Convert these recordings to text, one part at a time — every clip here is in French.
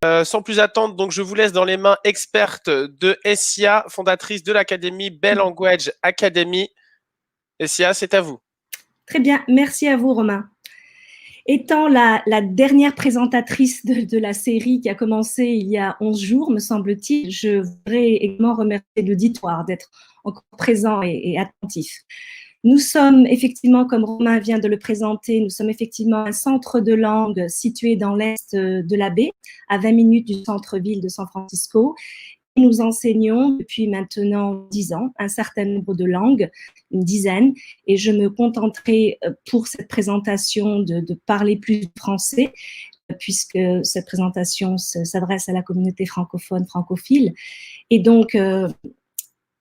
Sans plus attendre, donc je vous laisse dans les mains expertes de Essia, fondatrice de l'académie Bell Language Academy. Essia, c'est à vous. Très bien, merci à vous Romain. Étant la dernière présentatrice de la série qui a commencé il y a 11 jours, me semble-t-il, je voudrais également remercier l'auditoire d'être encore présent et attentif. Nous sommes effectivement, comme Romain vient de le présenter, nous sommes effectivement un centre de langue situé dans l'est de la baie, à 20 minutes du centre-ville de San Francisco. Nous enseignons depuis maintenant 10 ans un certain nombre de langues, une dizaine, et je me contenterai pour cette présentation de parler plus français, puisque cette présentation s'adresse à la communauté francophone, francophile. Et donc,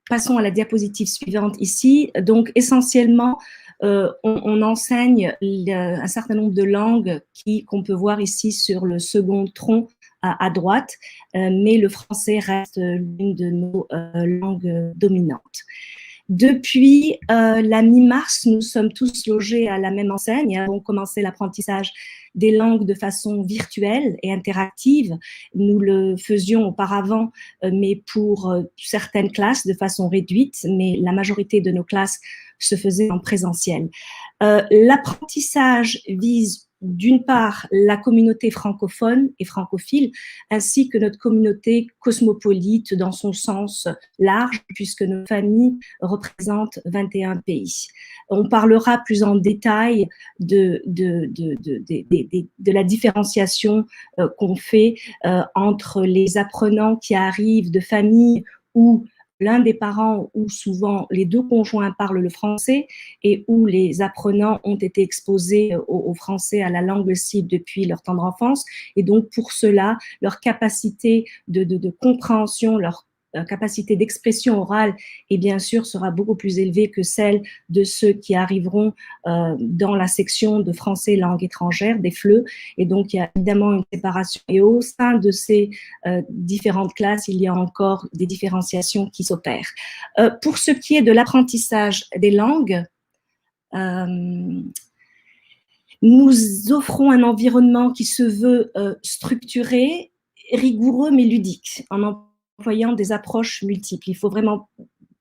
passons à la diapositive suivante ici. Donc, essentiellement, on enseigne un certain nombre de langues qu'on peut voir ici sur le second tronc à droite, mais le français reste l'une de nos langues dominantes. Depuis la mi-mars, nous sommes tous logés à la même enseigne et avons commencé l'apprentissage des langues de façon virtuelle et interactive. Nous le faisions auparavant, mais pour certaines classes de façon réduite, mais la majorité de nos classes se faisait en présentiel. L'apprentissage vise d'une part la communauté francophone et francophile, ainsi que notre communauté cosmopolite dans son sens large, puisque nos familles représentent 21 pays. On parlera plus en détail de la différenciation qu'on fait entre les apprenants qui arrivent de familles où l'un des parents ou souvent les deux conjoints parlent le français et où les apprenants ont été exposés au français, à la langue cible depuis leur tendre enfance. Et donc, pour cela, leur capacité de compréhension, leur capacité d'expression orale, et bien sûr, sera beaucoup plus élevée que celle de ceux qui arriveront dans la section de français langue étrangère, des FLE. Et donc, il y a évidemment une séparation. Et au sein de ces différentes classes, il y a encore des différenciations qui s'opèrent. Pour ce qui est de l'apprentissage des langues, nous offrons un environnement qui se veut structuré, rigoureux, mais ludique, en employant des approches multiples. Il faut vraiment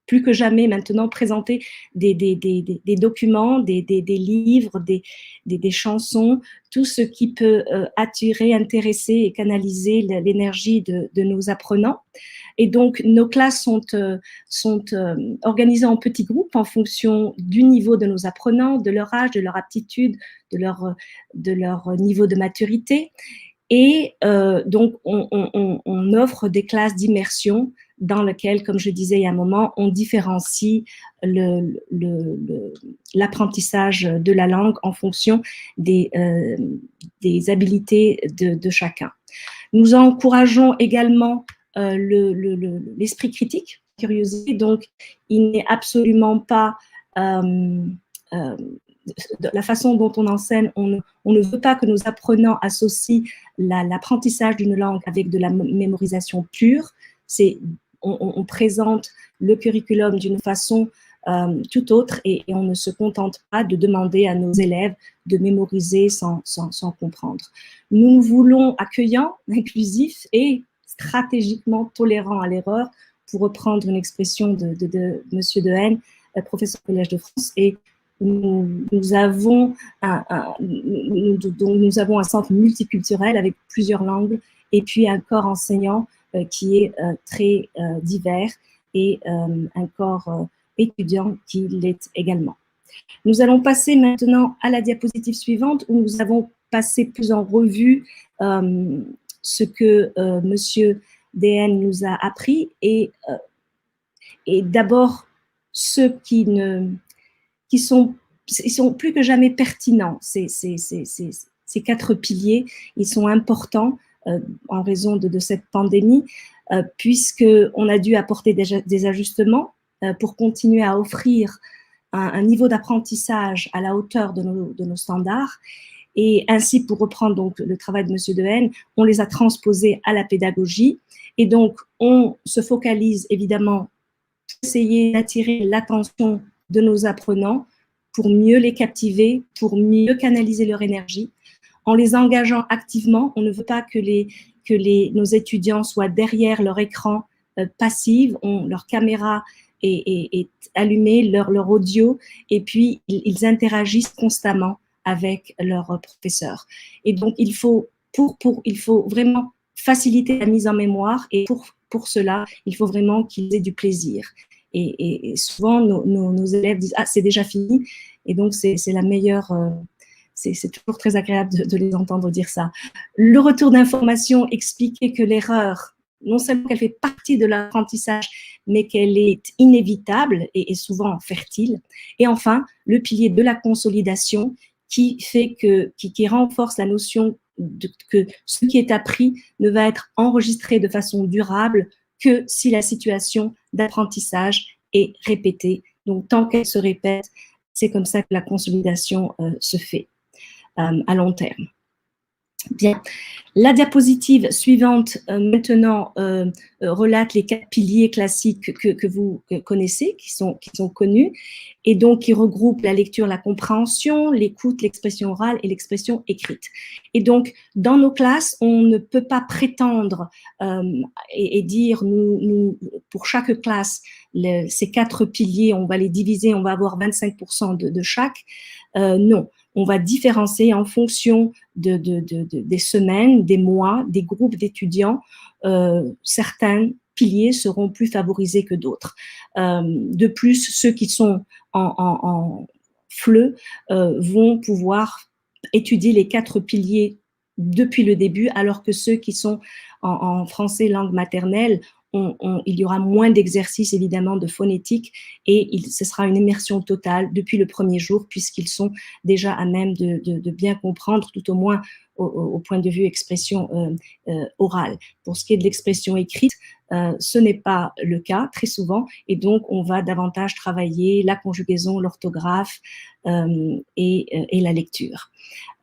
plus que jamais maintenant présenter des documents, des livres, des chansons, tout ce qui peut attirer, intéresser et canaliser l'énergie de nos apprenants. Et donc, nos classes sont organisées en petits groupes en fonction du niveau de nos apprenants, de leur âge, de leur aptitude, de leur niveau de maturité. Et donc, on offre des classes d'immersion dans lesquelles, comme je disais il y a un moment, on différencie l'apprentissage de la langue en fonction des habiletés de chacun. Nous encourageons également l'esprit critique, la curiosité. Donc, il n'est absolument pas la façon dont on enseigne, on ne veut pas que nos apprenants associent l'apprentissage d'une langue avec de la mémorisation pure. On présente le curriculum d'une façon tout autre et on ne se contente pas de demander à nos élèves de mémoriser sans comprendre. Nous voulons accueillants, inclusifs et stratégiquement tolérants à l'erreur, pour reprendre une expression de Monsieur Dehaene, professeur au Collège de France, et nous avons un centre multiculturel avec plusieurs langues et puis un corps enseignant qui est très divers et un corps étudiant qui l'est également. Nous allons passer maintenant à la diapositive suivante où nous avons passé plus en revue ce que Monsieur Dehaene nous a appris et d'abord ceux ils sont plus que jamais pertinents, ces 4 piliers. Ils sont importants en raison de cette pandémie, puisqu'on a dû apporter des ajustements pour continuer à offrir un niveau d'apprentissage à la hauteur de nos standards. Et ainsi, pour reprendre donc le travail de M. Dehaene, on les a transposés à la pédagogie. Et donc, on se focalise évidemment pour essayer d'attirer l'attention de nos apprenants, pour mieux les captiver, pour mieux canaliser leur énergie. En les engageant activement, on ne veut pas que que nos étudiants soient derrière leur écran passif, ont leur caméra est allumée, leur audio, et puis ils interagissent constamment avec leurs professeurs. Et donc, il faut vraiment faciliter la mise en mémoire, et pour cela, il faut vraiment qu'ils aient du plaisir. Et souvent, nos élèves disent « Ah, c'est déjà fini », et donc c'est la meilleure… c'est toujours très agréable de les entendre dire ça. Le retour d'information, expliquer que l'erreur, non seulement qu'elle fait partie de l'apprentissage, mais qu'elle est inévitable et souvent fertile. Et enfin, le pilier de la consolidation qui renforce la notion que ce qui est appris ne va être enregistré de façon durable que si la situation d'apprentissage est répétée. Donc, tant qu'elle se répète, c'est comme ça que la consolidation se fait à long terme. Bien, la diapositive suivante maintenant relate les 4 piliers classiques que vous connaissez, qui sont connus, et donc qui regroupent la lecture, la compréhension, l'écoute, l'expression orale et l'expression écrite. Et donc, dans nos classes, on ne peut pas prétendre et dire, pour chaque classe, ces 4 piliers, on va les diviser, on va avoir 25% de chaque. Non. On va différencier en fonction des semaines, des mois, des groupes d'étudiants. Certains piliers seront plus favorisés que d'autres. De plus, ceux qui sont en FLE vont pouvoir étudier les 4 piliers depuis le début, alors que ceux qui sont en français langue maternelle, il y aura moins d'exercices évidemment de phonétique, et ce sera une immersion totale depuis le premier jour, puisqu'ils sont déjà à même de bien comprendre, tout au moins au point de vue expression orale. Pour ce qui est de l'expression écrite, ce n'est pas le cas très souvent, et donc on va davantage travailler la conjugaison, l'orthographe et la lecture.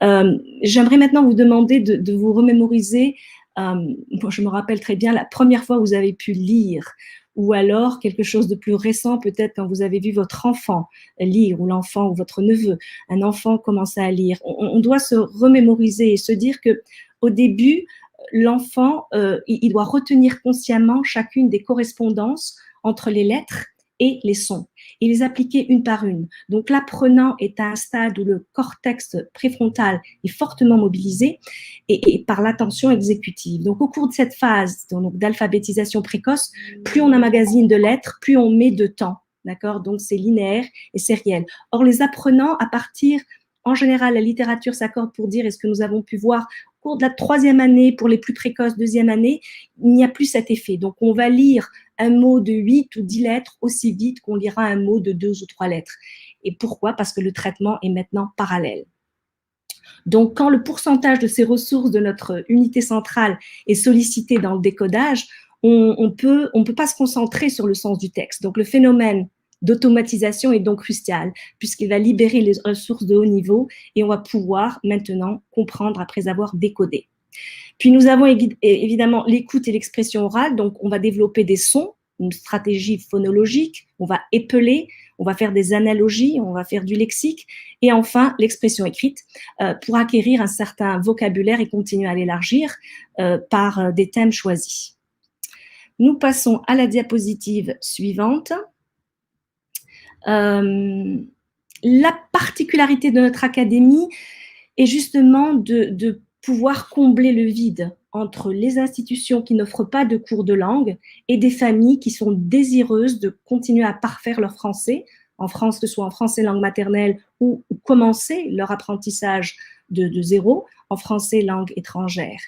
J'aimerais maintenant vous demander de vous remémoriser. Moi, je me rappelle très bien la première fois où vous avez pu lire, ou alors quelque chose de plus récent, peut-être quand vous avez vu votre enfant lire, ou l'enfant ou votre neveu, un enfant commencer à lire. On doit se remémoriser et se dire que au début, l'enfant, il doit retenir consciemment chacune des correspondances entre les lettres et les sons, et les appliquer une par une. Donc, l'apprenant est à un stade où le cortex préfrontal est fortement mobilisé et par l'attention exécutive. Donc, au cours de cette phase d'alphabétisation précoce, plus on emmagasine de lettres, plus on met de temps. D'accord? Donc, c'est linéaire et sériel. Or, les apprenants, à partir, en général, la littérature s'accorde pour dire, est-ce que nous avons pu voir au cours de la 3e année, pour les plus précoces, 2e année, il n'y a plus cet effet. Donc, on va lire un mot de 8 ou 10 lettres aussi vite qu'on lira un mot de 2 ou 3 lettres. Et pourquoi? Parce que le traitement est maintenant parallèle. Donc, quand le pourcentage de ces ressources de notre unité centrale est sollicité dans le décodage, on peut pas se concentrer sur le sens du texte. Donc, le phénomène d'automatisation est donc crucial, puisqu'il va libérer les ressources de haut niveau, et on va pouvoir maintenant comprendre après avoir décodé. Puis nous avons évidemment l'écoute et l'expression orale, donc on va développer des sons, une stratégie phonologique, on va épeler, on va faire des analogies, on va faire du lexique, et enfin l'expression écrite pour acquérir un certain vocabulaire et continuer à l'élargir par des thèmes choisis. Nous passons à la diapositive suivante. La particularité de notre académie est justement de pouvoir combler le vide entre les institutions qui n'offrent pas de cours de langue et des familles qui sont désireuses de continuer à parfaire leur français, en France, que ce soit en français langue maternelle ou commencer leur apprentissage de zéro en français langue étrangère.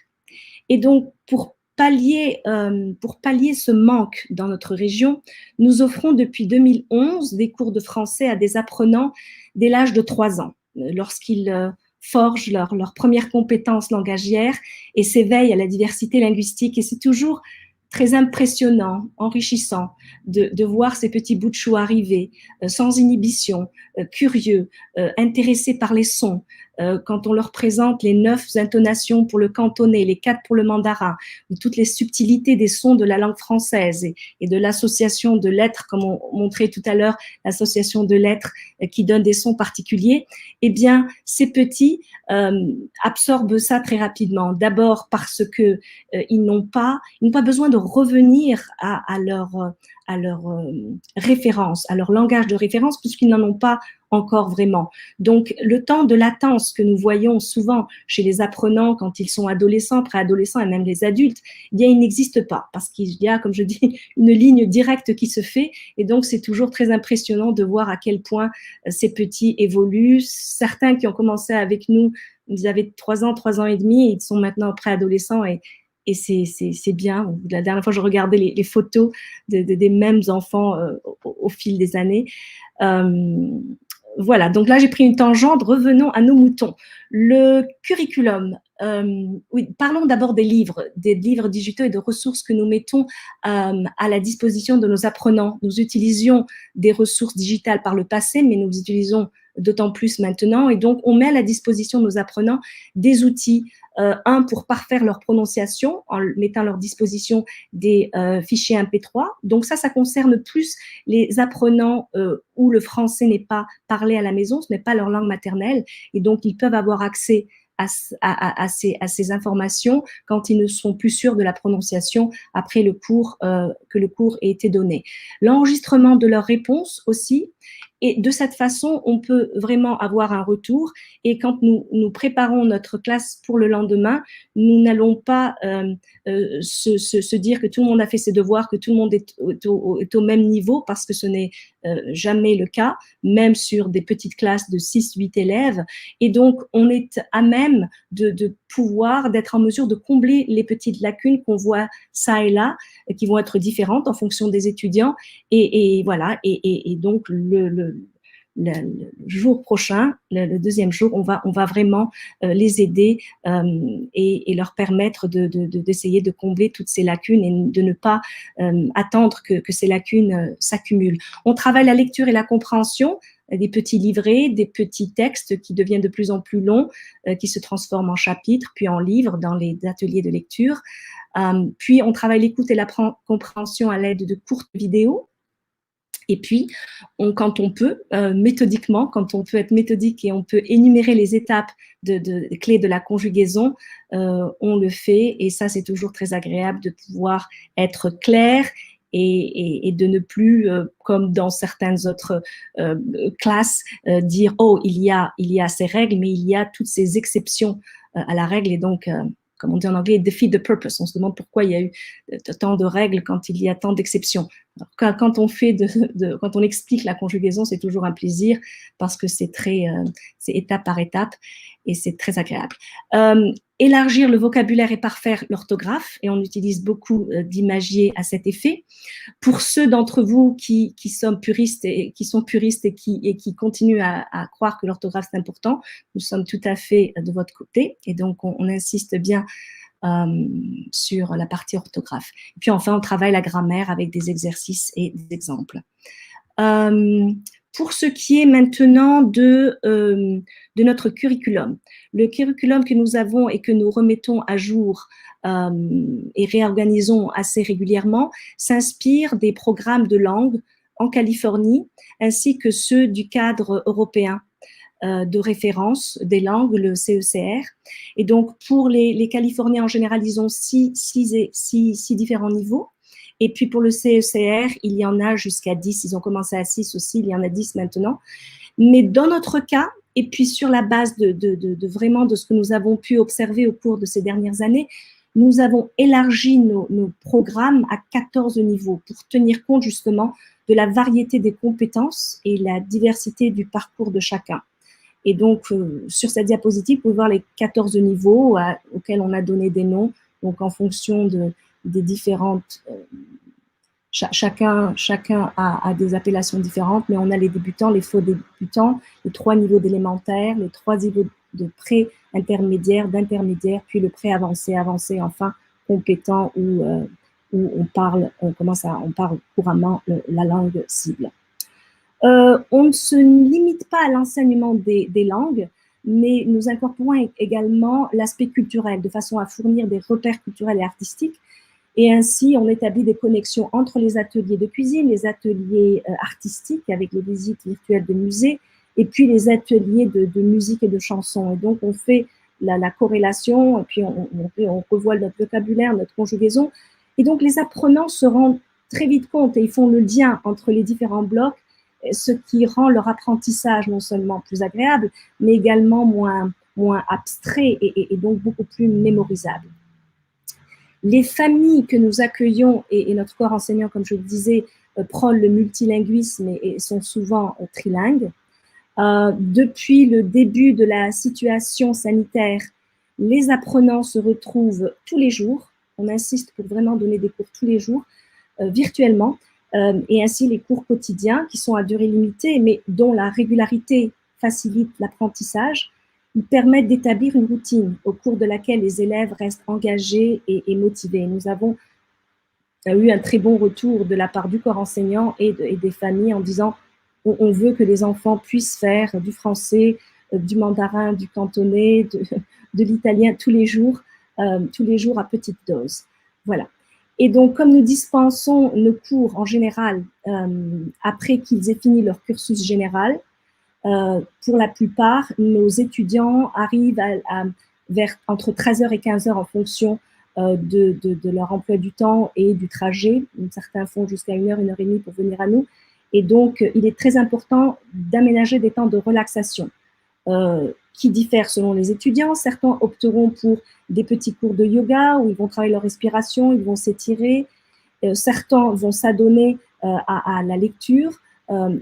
Et donc, pour pallier ce manque dans notre région, nous offrons depuis 2011 des cours de français à des apprenants dès l'âge de 3 ans, lorsqu'ils forgent leurs premières compétences langagières et s'éveillent à la diversité linguistique. Et c'est toujours très impressionnant, enrichissant de voir ces petits bouts de chou arriver sans inhibition, curieux, intéressés par les sons, quand on leur présente les 9 intonations pour le cantonais, les 4 pour le mandarin, ou toutes les subtilités des sons de la langue française et de l'association de lettres, comme on montrait tout à l'heure, l'association de lettres qui donne des sons particuliers, eh bien, ces petits absorbent ça très rapidement. D'abord parce que ils n'ont pas besoin de revenir à leur référence, à leur langage de référence, puisqu'ils n'en ont pas encore vraiment. Donc, le temps de latence que nous voyons souvent chez les apprenants quand ils sont adolescents, préadolescents et même les adultes, eh bien, il n'existe pas parce qu'il y a, comme je dis, une ligne directe qui se fait et donc c'est toujours très impressionnant de voir à quel point ces petits évoluent. Certains qui ont commencé avec nous, ils avaient 3 ans, 3 ans et demi, et ils sont maintenant préadolescents et c'est bien. La dernière fois, je regardais les photos des mêmes enfants au fil des années. Voilà, donc là j'ai pris une tangente, revenons à nos moutons. Le curriculum, oui, parlons d'abord des livres digitaux et de ressources que nous mettons à la disposition de nos apprenants. Nous utilisions des ressources digitales par le passé, mais nous utilisons d'autant plus maintenant, et donc on met à la disposition de nos apprenants des outils, un pour parfaire leur prononciation en mettant à leur disposition des fichiers MP3. Donc ça concerne plus les apprenants où le français n'est pas parlé à la maison, ce n'est pas leur langue maternelle, et donc ils peuvent avoir accès à ces informations quand ils ne sont plus sûrs de la prononciation après le cours, que le cours ait été donné. L'enregistrement de leurs réponses aussi, et de cette façon, on peut vraiment avoir un retour. Et quand nous préparons notre classe pour le lendemain, nous n'allons pas se dire que tout le monde a fait ses devoirs, que tout le monde est au même niveau, parce que ce n'est jamais le cas, même sur des petites classes de 6-8 élèves. Et donc, on est à même de pouvoir, d'être en mesure de combler les petites lacunes qu'on voit ça et là, qui vont être différentes en fonction des étudiants. Et voilà. Et donc, le jour prochain, le deuxième jour, on va vraiment les aider et leur permettre d'essayer de combler toutes ces lacunes et de ne pas attendre que ces lacunes s'accumulent. On travaille la lecture et la compréhension, des petits livrets, des petits textes qui deviennent de plus en plus longs, qui se transforment en chapitres, puis en livres dans les ateliers de lecture. Puis on travaille l'écoute et la compréhension à l'aide de courtes vidéos. Et puis, quand on peut, méthodiquement, quand on peut être méthodique et on peut énumérer les étapes de clés de la conjugaison, on le fait. Et ça, c'est toujours très agréable de pouvoir être clair et de ne plus, comme dans certaines autres classes, dire « Oh, il y a ces règles, mais il y a toutes ces exceptions à la règle. » Et donc, comme on dit en anglais, « defeat the purpose ». On se demande pourquoi il y a eu tant de règles quand il y a tant d'exceptions. Quand on explique la conjugaison, c'est toujours un plaisir parce que c'est étape par étape et c'est très agréable. Élargir le vocabulaire et parfaire l'orthographe, et on utilise beaucoup d'imagier à cet effet. Pour ceux d'entre vous qui sont puristes et qui continuent à croire que l'orthographe c'est important, nous sommes tout à fait de votre côté, et donc on insiste bien sur la partie orthographe. Et puis enfin, on travaille la grammaire avec des exercices et des exemples. Pour ce qui est maintenant de notre curriculum, le curriculum que nous avons et que nous remettons à jour et réorganisons assez régulièrement s'inspire des programmes de langue en Californie ainsi que ceux du cadre européen de référence des langues, le CECR. Et donc, pour les Californiens en général, ils ont six différents niveaux. Et puis, pour le CECR, il y en a jusqu'à 10. Ils ont commencé à 6 aussi, il y en a 10 maintenant. Mais dans notre cas, et puis sur la base vraiment de ce que nous avons pu observer au cours de ces dernières années, nous avons élargi nos programmes à 14 niveaux pour tenir compte justement de la variété des compétences et la diversité du parcours de chacun. Et donc, sur cette diapositive, vous pouvez voir les 14 niveaux auxquels on a donné des noms, donc en fonction des différentes... Chacun a des appellations différentes, mais on a les débutants, les faux débutants, les 3 niveaux d'élémentaire, les 3 niveaux de pré-intermédiaire, d'intermédiaire, puis le pré-avancé, avancé, enfin compétent, où on parle couramment la langue cible. On ne se limite pas à l'enseignement des langues, mais nous incorporons également l'aspect culturel, de façon à fournir des repères culturels et artistiques. Et ainsi, on établit des connexions entre les ateliers de cuisine, les ateliers artistiques avec les visites virtuelles de musées, et puis les ateliers de musique et de chansons. Et donc, on fait la corrélation, et puis on revoit notre vocabulaire, notre conjugaison. Et donc, les apprenants se rendent très vite compte et ils font le lien entre les différents blocs, ce qui rend leur apprentissage non seulement plus agréable, mais également moins abstrait et donc beaucoup plus mémorisable. Les familles que nous accueillons et notre corps enseignant, comme je le disais, prônent le multilinguisme et sont souvent trilingues. Depuis le début de la situation sanitaire, les apprenants se retrouvent tous les jours. On insiste pour vraiment donner des cours tous les jours, virtuellement, et ainsi les cours quotidiens qui sont à durée limitée, mais dont la régularité facilite l'apprentissage. Ils permettent d'établir une routine au cours de laquelle les élèves restent engagés et motivés. Nous avons eu un très bon retour de la part du corps enseignant et des familles en disant on veut que les enfants puissent faire du français, du mandarin, du cantonais, de l'italien tous les jours à petite dose. Voilà. Et donc, comme nous dispensons nos cours en général après qu'ils aient fini leur cursus général, pour la plupart, nos étudiants arrivent vers entre 13h et 15h en fonction de leur emploi du temps et du trajet. Certains font jusqu'à 1h, 1h30 pour venir à nous. Et donc, il est très important d'aménager des temps de relaxation qui diffèrent selon les étudiants. Certains opteront pour des petits cours de yoga où ils vont travailler leur respiration, ils vont s'étirer. Certains vont s'adonner à la lecture.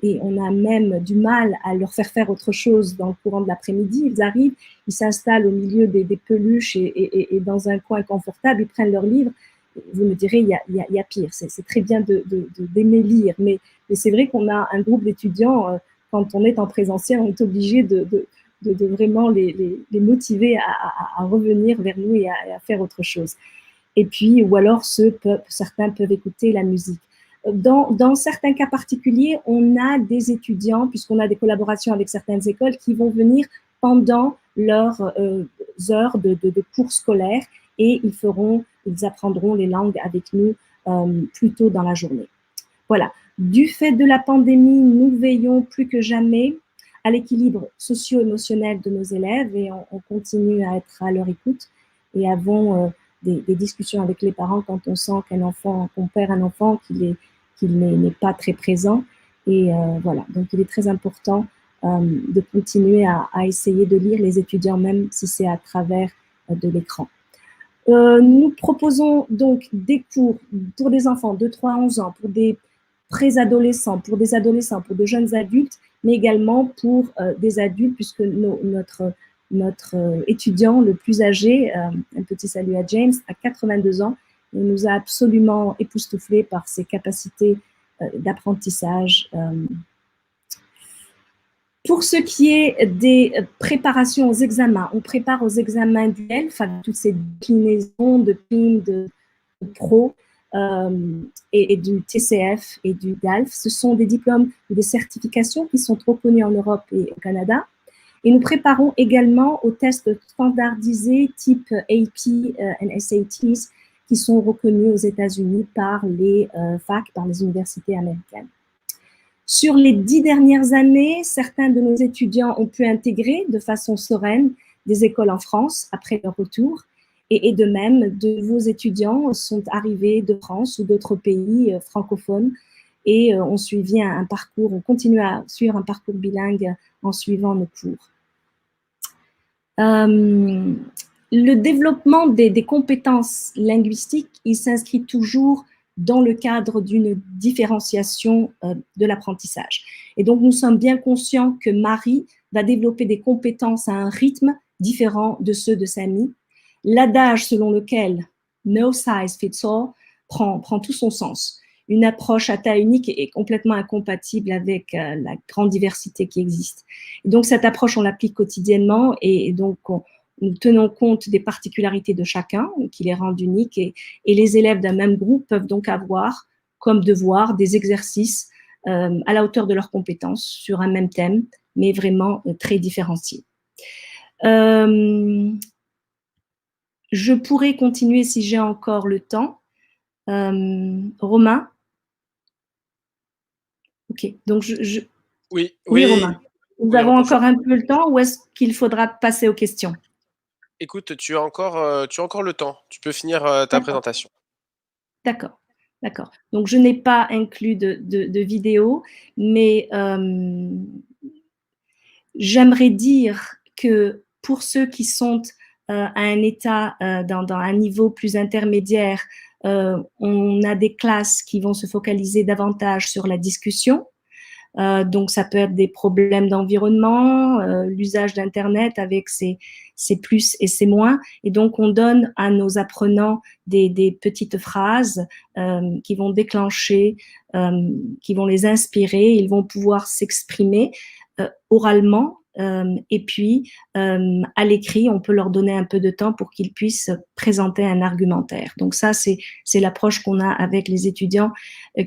Et on a même du mal à leur faire autre chose dans le courant de l'après-midi. Ils arrivent, ils s'installent au milieu des peluches et dans un coin confortable, ils prennent leur livre. Vous me direz, il y a pire. C'est très bien d'aimer lire, mais c'est vrai qu'on a un groupe d'étudiants, quand on est en présentiel, on est obligé de vraiment les motiver à revenir vers nous et à faire autre chose. Et puis, ou alors certains peuvent écouter la musique. Dans certains cas particuliers, on a des étudiants, puisqu'on a des collaborations avec certaines écoles, qui vont venir pendant leurs heures de cours scolaires et ils apprendront les langues avec nous plus tôt dans la journée. Voilà. Du fait de la pandémie, nous veillons plus que jamais à l'équilibre socio-émotionnel de nos élèves et on continue à être à leur écoute et avons des discussions avec les parents quand on sent qu'on perd un enfant, qu'il n'est pas très présent. Et voilà, donc il est très important de continuer à essayer de lire les étudiants, même si c'est à travers de l'écran. Nous proposons donc des cours pour des enfants de 3 à 11 ans, pour des préadolescents, pour des adolescents, pour de jeunes adultes, mais également pour des adultes, puisque notre étudiant le plus âgé, un petit salut à James, a 82 ans. Il nous a absolument époustouflés par ses capacités d'apprentissage. Pour ce qui est des préparations aux examens, on prépare aux examens du DELF avec toutes ces déclinaisons de PIM, de Pro et du TCF et du DALF. Ce sont des diplômes ou des certifications qui sont reconnus en Europe et au Canada. Et nous préparons également aux tests standardisés type AP et SATs qui sont reconnus aux États-Unis par les facs, par les universités américaines. Sur les 10 dernières années, certains de nos étudiants ont pu intégrer de façon sereine des écoles en France après leur retour. Et de même, de nouveaux étudiants sont arrivés de France ou d'autres pays francophones et ont suivi un parcours, on continue à suivre un parcours bilingue en suivant nos cours. Le développement des compétences linguistiques, il s'inscrit toujours dans le cadre d'une différenciation de l'apprentissage. Et donc, nous sommes bien conscients que Marie va développer des compétences à un rythme différent de ceux de Samy. L'adage selon lequel « no size fits all » prend tout son sens. Une approche à taille unique est complètement incompatible avec la grande diversité qui existe. Et donc, cette approche, on l'applique quotidiennement et donc, nous tenons compte des particularités de chacun, qui les rendent uniques, et les élèves d'un même groupe peuvent donc avoir comme devoir des exercices à la hauteur de leurs compétences sur un même thème, mais vraiment très différenciés. Je pourrais continuer si j'ai encore le temps. Romain? Ok, donc Oui, oui, Romain. Nous oui, avons encore un peu le temps ou est-ce qu'il faudra passer aux questions? Écoute, tu as encore le temps. Tu peux finir ta présentation. D'accord, d'accord. Donc, je n'ai pas inclus de vidéo, mais j'aimerais dire que pour ceux qui sont à un état, dans un niveau plus intermédiaire, on a des classes qui vont se focaliser davantage sur la discussion. Donc, ça peut être des problèmes d'environnement, l'usage d'Internet avec ses plus et ses moins. Et donc, on donne à nos apprenants des petites phrases qui vont déclencher, qui vont les inspirer. Ils vont pouvoir s'exprimer oralement. Et puis, à l'écrit, on peut leur donner un peu de temps pour qu'ils puissent présenter un argumentaire. Donc ça, c'est l'approche qu'on a avec les étudiants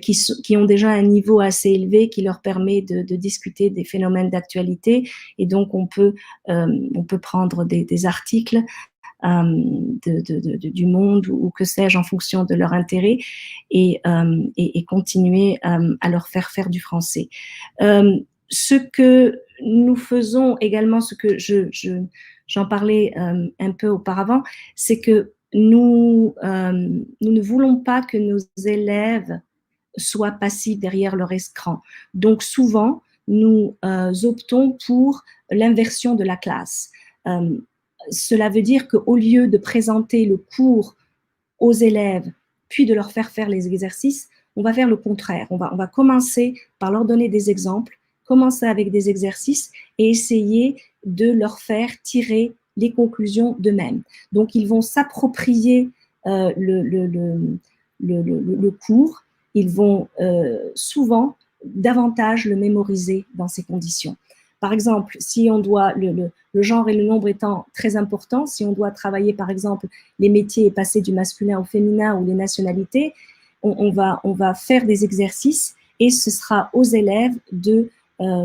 qui ont déjà un niveau assez élevé qui leur permet de discuter des phénomènes d'actualité. Et donc, on peut prendre des articles du monde ou que sais-je en fonction de leur intérêt et continuer à leur faire du français. Ce que nous faisons également, ce que j'en parlais un peu auparavant, c'est que nous ne voulons pas que nos élèves soient passifs derrière leur écran. Donc souvent, nous optons pour l'inversion de la classe. Cela veut dire qu'au lieu de présenter le cours aux élèves, puis de leur faire les exercices, on va faire le contraire. On va commencer par leur donner des exemples, commencer avec des exercices et essayer de leur faire tirer les conclusions d'eux-mêmes. Donc, ils vont s'approprier le cours, ils vont souvent davantage le mémoriser dans ces conditions. Par exemple, si on doit, le genre et le nombre étant très importants, si on doit travailler, par exemple, les métiers et passer du masculin au féminin ou les nationalités, on va faire des exercices et ce sera aux élèves de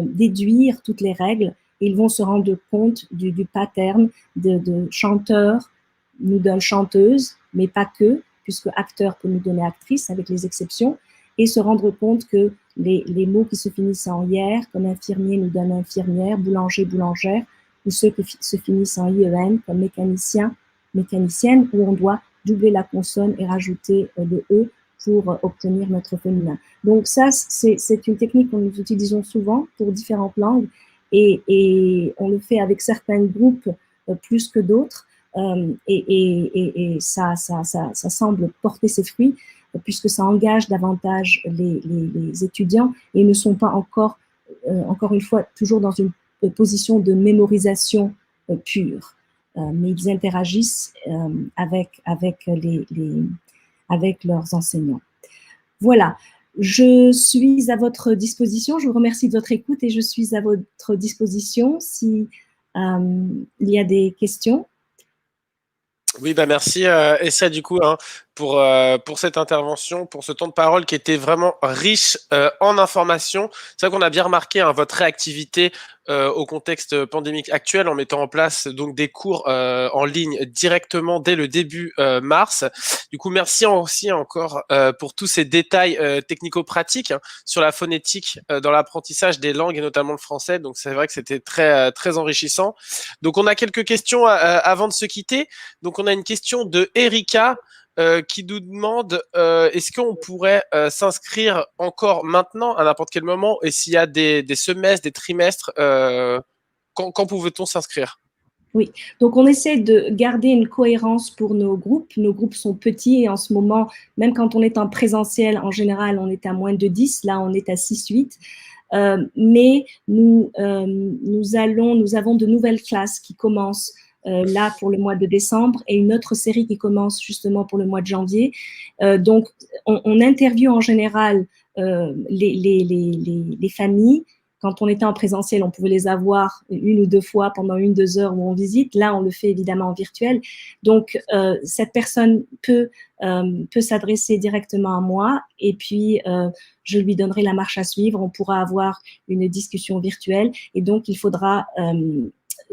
déduire toutes les règles. Ils vont se rendre compte du pattern de chanteur nous donne chanteuse, mais pas que, puisque acteur peut nous donner actrice avec les exceptions, et se rendre compte que les mots qui se finissent en IR, comme infirmier nous donne infirmière, boulanger, boulangère, ou ceux qui se finissent en IEN, comme mécanicien, mécanicienne, où on doit doubler la consonne et rajouter le E pour obtenir notre féminin. Donc ça, c'est une technique que nous utilisons souvent pour différentes langues et on le fait avec certains groupes plus que d'autres et ça semble porter ses fruits puisque ça engage davantage les étudiants et ils ne sont pas encore une fois, toujours dans une position de mémorisation pure. Mais ils interagissent avec leurs enseignants. Voilà, je suis à votre disposition. Je vous remercie de votre écoute et je suis à votre disposition si il y a des questions. Oui, merci Essia du coup pour cette intervention, pour ce temps de parole qui était vraiment riche en informations. C'est vrai qu'on a bien remarqué votre réactivité au contexte pandémique actuel en mettant en place donc des cours en ligne directement dès le début mars. Du coup, merci aussi encore pour tous ces détails technico-pratiques sur la phonétique dans l'apprentissage des langues et notamment le français. Donc c'est vrai que c'était très enrichissant. Donc on a quelques questions avant de se quitter. Donc on a une question de Erika qui nous demande est-ce qu'on pourrait s'inscrire encore maintenant à n'importe quel moment et s'il y a des semestres, des trimestres, quand pouvait-on s'inscrire? Oui, donc on essaie de garder une cohérence pour nos groupes. Nos groupes sont petits et en ce moment, même quand on est en présentiel, en général, on est à moins de 10. Là, on est à 6-8. Mais nous avons de nouvelles classes qui commencent là pour le mois de décembre et une autre série qui commence justement pour le mois de janvier. Donc, on interviewe en général les familles. Quand on était en présentiel, on pouvait les avoir 1 ou 2 fois pendant 1-2 heures où on visite. Là, on le fait évidemment en virtuel. Donc, cette personne peut s'adresser directement à moi et puis je lui donnerai la marche à suivre. On pourra avoir une discussion virtuelle et donc il faudra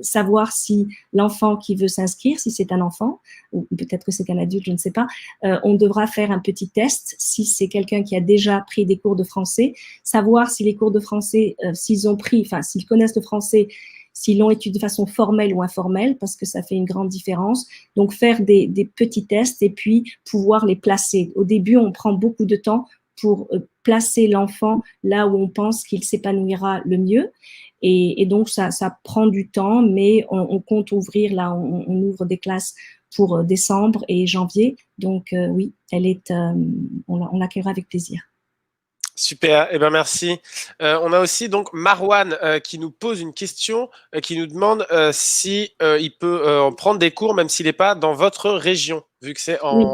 savoir si l'enfant qui veut s'inscrire, si c'est un enfant, ou peut-être que c'est un adulte, je ne sais pas, on devra faire un petit test. Si c'est quelqu'un qui a déjà pris des cours de français, savoir si les cours de français, s'ils connaissent le français, s'ils l'ont étudié de façon formelle ou informelle, parce que ça fait une grande différence. Donc, faire des petits tests et puis pouvoir les placer. Au début, on prend beaucoup de temps pour placer l'enfant là où on pense qu'il s'épanouira le mieux. Et donc, ça prend du temps, mais on compte ouvrir, là, on ouvre des classes pour décembre et janvier. Donc, oui, on l'accueillera avec plaisir. Super, eh ben merci. On a aussi donc Marwan qui nous pose une question, qui nous demande si il peut en prendre des cours même s'il n'est pas dans votre région, vu que c'est Oui.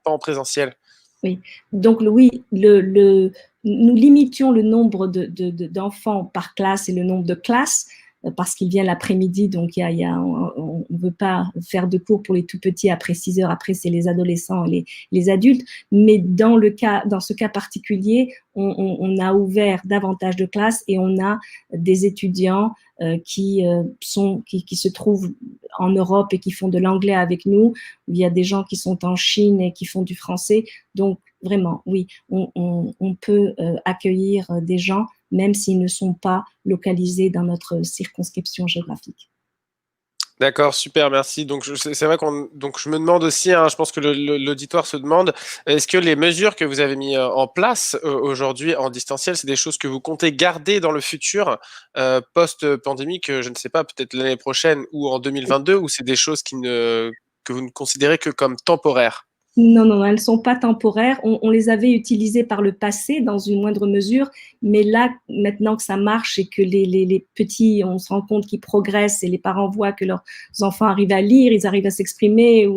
pas en présentiel. Oui, donc oui, nous limitions le nombre d'enfants par classe et le nombre de classes parce qu'il vient l'après-midi, donc on ne veut pas faire de cours pour les tout petits après 6 heures, après c'est les adolescents et les adultes, mais dans ce cas particulier, on a ouvert davantage de classes et on a des étudiants qui se trouvent en Europe et qui font de l'anglais avec nous. Il y a des gens qui sont en Chine et qui font du français. Donc, vraiment, oui, on peut accueillir des gens même s'ils ne sont pas localisés dans notre circonscription géographique. D'accord, super, merci. Donc c'est vrai donc je me demande aussi, hein, je pense que l'auditoire se demande, est-ce que les mesures que vous avez mis en place aujourd'hui en distanciel, c'est des choses que vous comptez garder dans le futur post-pandémique, je ne sais pas, peut-être l'année prochaine ou en 2022, ou c'est des choses que vous ne considérez que comme temporaires? Non, non, elles ne sont pas temporaires. On les avait utilisées par le passé dans une moindre mesure, mais là, maintenant que ça marche et que les petits, on se rend compte qu'ils progressent et les parents voient que leurs enfants arrivent à lire, ils arrivent à s'exprimer.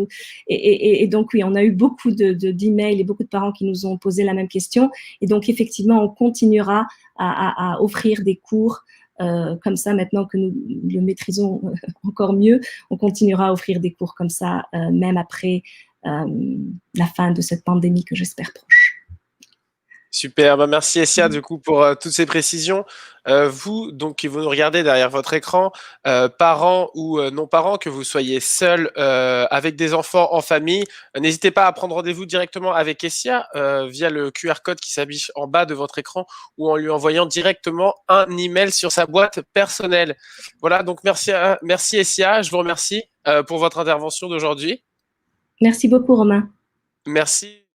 Et donc, oui, on a eu beaucoup d'emails et beaucoup de parents qui nous ont posé la même question. Et donc, effectivement, on continuera à offrir des cours comme ça, maintenant que nous le maîtrisons encore mieux, on continuera à offrir des cours comme ça, même après la fin de cette pandémie que j'espère proche. Super, bah merci Essia du coup pour toutes ces précisions. Vous donc qui vous nous regardez derrière votre écran, parents ou non parents, que vous soyez seuls avec des enfants en famille, n'hésitez pas à prendre rendez-vous directement avec Essia via le QR code qui s'affiche en bas de votre écran ou en lui envoyant directement un email sur sa boîte personnelle. Voilà, donc merci Essia, je vous remercie pour votre intervention d'aujourd'hui. Merci beaucoup Romain. Merci.